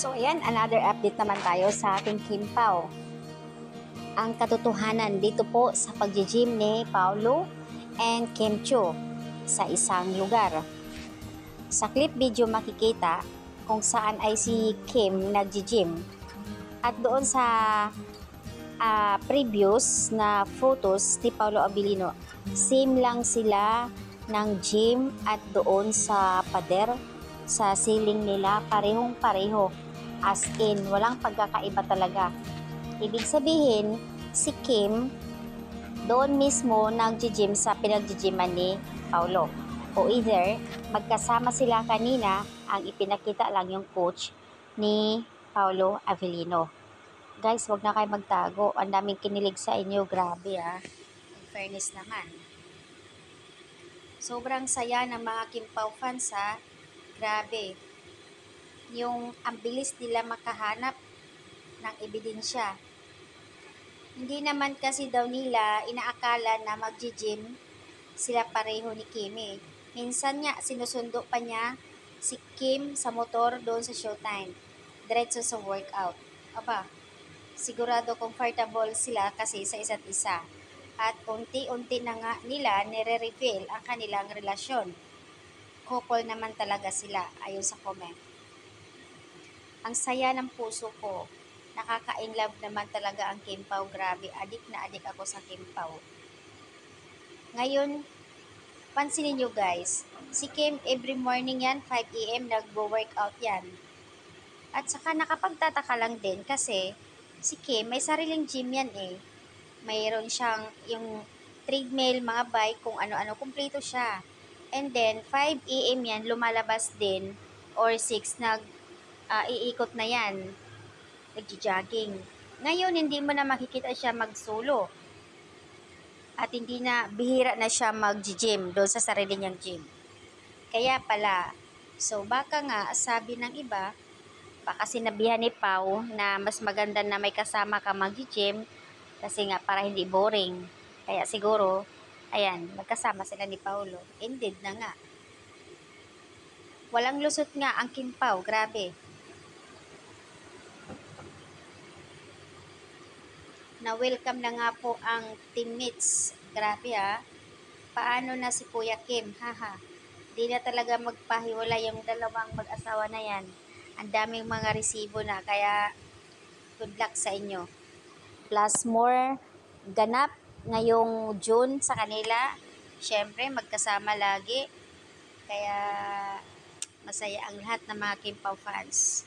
So ayan, another update naman tayo sa ating Kim Pao. Ang katotohanan dito po sa pag-gym ni Paolo and Kim Chiu sa isang lugar. Sa clip video makikita kung saan ay si Kim nag-gym. At doon sa previous na photos ni Paolo Abilino, same lang sila ng gym at doon sa pader, sa ceiling nila, parehong pareho. As in, walang pagkakaiba talaga. Ibig sabihin, si Kim doon mismo nag-gym sa pinag-gyman ni Paolo. O either, magkasama sila kanina, ang ipinakita lang yung coach ni Paolo Avellino. Guys, wag na kayo magtago. Ang daming kinilig sa inyo. Grabe In fairness naman. Sobrang saya ng mga Kim Pao fans Grabe. Yung ang bilis nila makahanap ng ebidensya. Hindi naman kasi daw nila inaakala na mag-gym sila pareho ni Kim Minsan nga sinusundo pa niya si Kim sa motor doon sa showtime. Diretso sa workout. Aba, sigurado comfortable sila kasi sa isa't isa. At unti-unti na nga nila nire-reveal ang kanilang relasyon. Couple naman talaga sila ayon sa comment. Ang saya ng puso ko. Nakaka-inlove naman talaga ang Kim Pao. Grabe, adik na adik ako sa Kim Pao. Ngayon, pansinin nyo guys, si Kim every morning yan, 5 AM nagwo-workout yan. At saka nakapagtataka lang din kasi si Kim may sariling gym yan Mayroon siyang yung treadmill, mga bike, kung ano-ano, kumpleto siya. And then, 5 AM yan, lumalabas din, or 6, iikot na yan, nagji-jogging. Ngayon, hindi mo na makikita siya mag-solo. At hindi na, bihira na siya mag-gym doon sa sarili niyang gym. Kaya pala, so baka nga, sabi ng iba, baka sinabihan ni Pao na mas maganda na may kasama ka mag-gym kasi nga para hindi boring. Kaya siguro, ayan, magkasama sila ni Paolo. Indeed na nga. Walang lusot nga ang Kim Pao, grabe. Na-welcome na nga po ang teammates. Grabe Paano na si Kuya Kim? Haha. Di na talaga magpahiwala yung dalawang mag-asawa na yan. Ang daming mga resibo na, kaya good luck sa inyo. Plus more ganap ngayong June sa kanila. Syempre, magkasama lagi. Kaya masaya ang lahat ng mga Kim Pao fans.